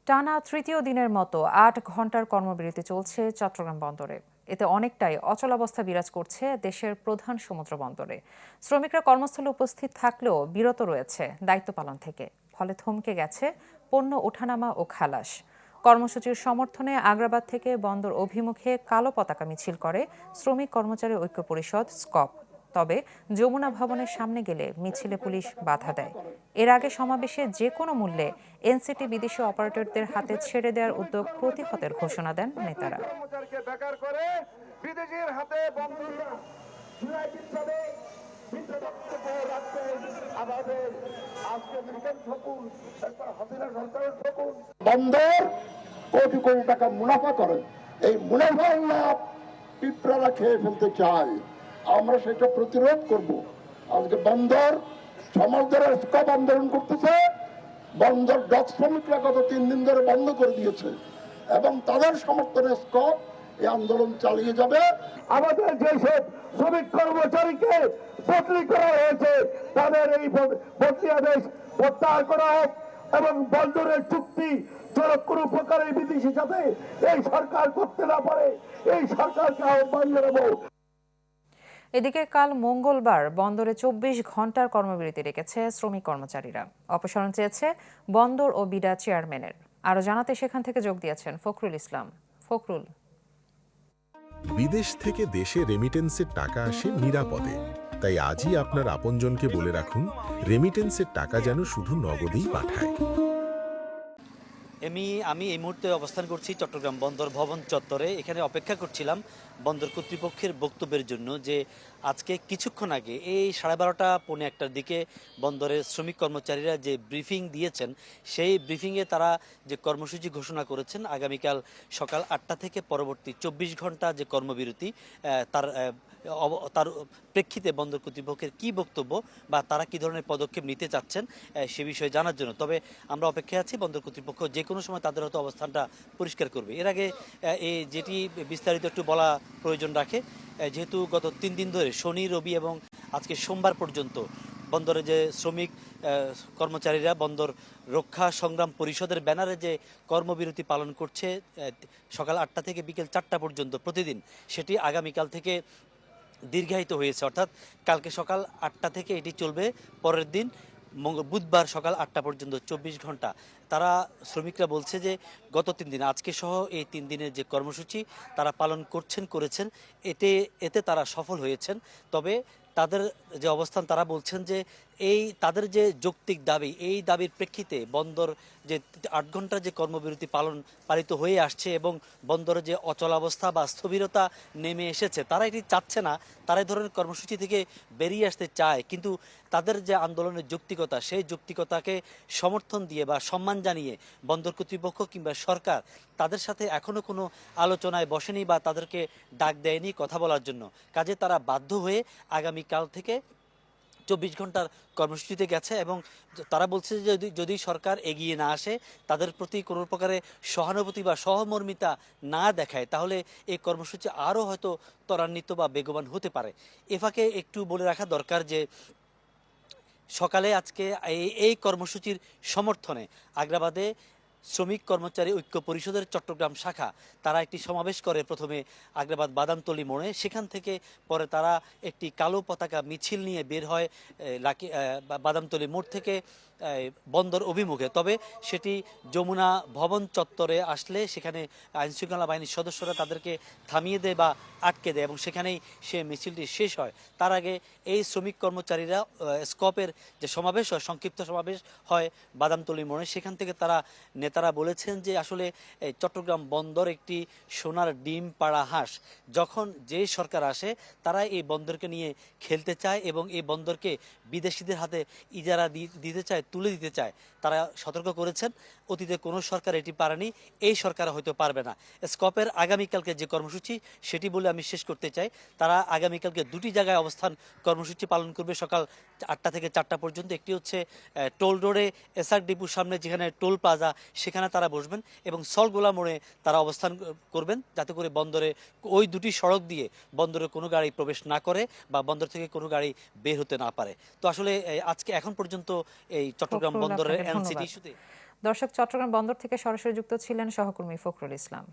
টানা তৃতীয় দিনের মতো ৮ ঘন্টার কর্মবিরতি চলছে চট্টগ্রাম বন্দরে। এতে অনেকটাই অচলাবস্থা বিরাজ করছে দেশের প্রধান সমুদ্র বন্দরে। শ্রমিকরা কর্মস্থলে উপস্থিত থাকলেও বিরত রয়েছে দায়িত্ব পালন থেকে। ফলে থমকে গেছে পণ্য ওঠানামা ও খালাস। কর্মসূচির সমর্থনে আগ্রাবাদ থেকে বন্দর অভিমুখে কালো পতাকা মিছিল করে শ্রমিক কর্মচারী ঐক্য পরিষদ স্কপ। তবে যমুনা ভবনের সামনে গেলে মিছিলে পুলিশ বাধা দেয়। এর আগে সমাবেশে যে কোনো মূল্যে এনসিটি বিদেশি অপারেটরদের হাতে ছেড়ে দেওয়ার উদ্যোগ প্রতিহতের ঘোষণা দেন নেতারা। বন্দর কোটি কোটি টাকা মুনাফা করে, এই মুনাফার লাভ পিঁপড়ারা খেয়ে ফেলতে চায়। আমরা সেটা প্রতিরোধ করব। আজকে বন্দর সমুদ্রের স্কপ আন্দোলন করতেছে। বন্দর ডক শ্রমিকরা গত 3 দিন ধরে বন্ধ করে দিয়েছে এবং তাদের সমর্থনে স্কপ এই আন্দোলন চালিয়ে যাবে। আমাদের যেসব শ্রমিক কর্মচারীকে বদলি করা হয়েছে তাদের এই বদলি আদেশ প্রত্যাহার করা হোক এবং বন্দরের চুক্তি যেন কোনো প্রকারের বিদেশি সাথে এই সরকার করতে না পারে, এই সরকারকে আহ্বান জানাবো। এদিকে কাল মঙ্গলবার বন্দরে 24 ঘন্টার কর্মবিরতি রেখেছে শ্রমিক কর্মচারীরা। অপসারণ চেয়েছে বন্দর ও বিডা চেয়ারম্যানের। আরও জানাতে সেখান থেকে যোগ দিয়েছেন ফখরুল ইসলাম। ফখরুল, বিদেশ থেকে দেশে রেমিটেন্সের টাকা আসে নিরাপদে, তাই আজই আপনার আপনজনকে বলে রাখুন রেমিটেন্সের টাকা যেন শুধু নগদেই পাঠায়। আমি এই মুহূর্তে অবস্থান করছি চট্টগ্রাম বন্দর ভবন চত্বরে। এখানে অপেক্ষা করছিলাম বন্দর কর্তৃপক্ষের বক্তব্যের জন্য, যে আজকে কিছুক্ষণ আগে এই 12:30 পৌনে 1টার দিকে বন্দরের শ্রমিক কর্মচারীরা যে ব্রিফিং দিয়েছেন, সেই ব্রিফিংয়ে তারা যে কর্মসূচি ঘোষণা করেছেন আগামীকাল সকাল 8টা থেকে পরবর্তী 24 ঘন্টা যে কর্মবিরতি, তার প্রেক্ষিতে বন্দর কর্তৃপক্ষের কি বক্তব্য বা তারা কি ধরনের পদক্ষেপ নিতে চাচ্ছেন সে বিষয়ে জানার জন্য। তবে আমরা অপেক্ষায় আছি, বন্দর কর্তৃপক্ষ যে কোনো সময় তাদের হয়তো অবস্থানটা পরিষ্কার করবে। এর আগে যেটি বিস্তারিত একটু বলা প্রয়োজন রাখে, যেহেতু গত 3 দিন ধরে শনি, রবি এবং আজকে সোমবার পর্যন্ত বন্দরে যে শ্রমিক কর্মচারীরা বন্দর রক্ষা সংগ্রাম পরিষদের ব্যানারে যে কর্মবিরতি পালন করছে সকাল 8টা থেকে বিকেল 4টা পর্যন্ত প্রতিদিন, সেটি আগামীকাল থেকে দীর্ঘায়িত হয়েছে। অর্থাৎ কালকে সকাল 8টা থেকে এটি চলবে, পরের দিন বুধবার সকাল 8টা পর্যন্ত 24 ঘন্টা। তারা শ্রমিকরা বলছে যে গত 3 দিন, আজকে সহ এই 3 দিনের যে কর্মসূচি তারা পালন করেছেন, এতে তারা সফল হয়েছেন। তবে তাদের যে অবস্থান, তারা বলছেন যে তাদের যে যৌক্তিক দাবি, এই দাবির প্রেক্ষিতে বন্দর যে 8 ঘন্টার যে কর্মবিরতি পালিত হয়ে আসছে এবং বন্দরে যে অচলাবস্থা বা স্থবিরতা নেমে এসেছে, তারা এটি চাচ্ছে না। তারা এই ধরনের কর্মসূচি থেকে বেরিয়ে আসতে চায়, কিন্তু তাদের যে আন্দোলনের যৌক্তিকতা, সেই যৌক্তিকতাকে সমর্থন দিয়ে বা সম্মান জানিয়ে বন্দর কর্তৃপক্ষ কিংবা সরকার তাদের সাথে এখনো কোনো আলোচনায় বসেনি বা তাদেরকে ডাক দেয়নি কথা বলার জন্য। কাজে তারা বাধ্য হয়ে আগামীকাল থেকে 24 ঘন্টার কর্মসূচিতে গেছে এবং তারা বলছে যে যদি সরকার এগিয়ে না আসে, তাদের প্রতি কোনো প্রকারে সহানুভূতি বা সহমর্মিতা না দেখায়, তাহলে এই কর্মসূচি আরও হয়তো ত্বরান্বিত বা বেগবান হতে পারে। এ ফাঁকে একটু বলে রাখা দরকার যে সকালে আজকে এই কর্মসূচির সমর্থনে আগ্রাবাদে শ্রমিক কর্মচারী ঐক্য পরিষদের চট্টগ্রাম শাখা তারা একটি সমাবেশ করে প্রথমে আগ্রাবাদ বাদামতলী মোড়ে। সেখান থেকে পরে তারা একটি কালো পতাকা মিছিল নিয়ে বের হয় বাদামতলী মোড় থেকে বন্দর অভিমুখে। তবে সেটি যমুনা ভবন চত্বরে আসলে সেখানে আইনশৃঙ্খলা বাহিনীর সদস্যরা তাদেরকে থামিয়ে দেয় বা আটকে দেয় এবং সেখানেই সে মিছিলটি শেষ হয়। তার আগে এই শ্রমিক কর্মচারীরা স্কপের যে সমাবেশ হয়, সংক্ষিপ্ত সমাবেশ হয় বাদামতলী মোড়ে, সেখান থেকে নেতারা বলেছেন যে আসলে চট্টগ্রাম বন্দর একটি সোনার ডিম পাড়া হাঁস। যখন যে সরকার আসে তারা এই বন্দরকে নিয়ে খেলতে চায় এবং এই বন্দরকে বিদেশিদের হাতে ইজারা দিতে চায়, তুলে দিতে চায়। তারা সতর্ক করেছেন অতীতে কোনো সরকার এটি পারেনি, এই সরকার হয়তো পারবে না। স্কপের আগামীকালকে যে কর্মসূচি সেটি বলে আমি শেষ করতে চাই। তারা আগামীকালকে 2টি জায়গায় অবস্থান কর্মসূচি পালন করবে সকাল 8টা থেকে 4টা পর্যন্ত। একটি হচ্ছে টোল রোডে এসআর ডিপুর সামনে যেখানে টোল প্লাজা, সেখানে তারা বসবেন এবং সলগোলা মোড়ে তারা অবস্থান করবেন, যাতে করে বন্দরে ওই 2টি সড়ক দিয়ে বন্দরে কোনো গাড়ি প্রবেশ না করে বা বন্দর থেকে কোনো গাড়ি বের হতে না পারে। তো আসলে আজকে এখন পর্যন্ত এই চট্টগ্রাম বন্দরের এনসিটি ইস্যুতে দর্শক, চট্টগ্রাম বন্দর থেকে সরাসরি যুক্ত ছিলেন সহকর্মী ফখরুল ইসলাম।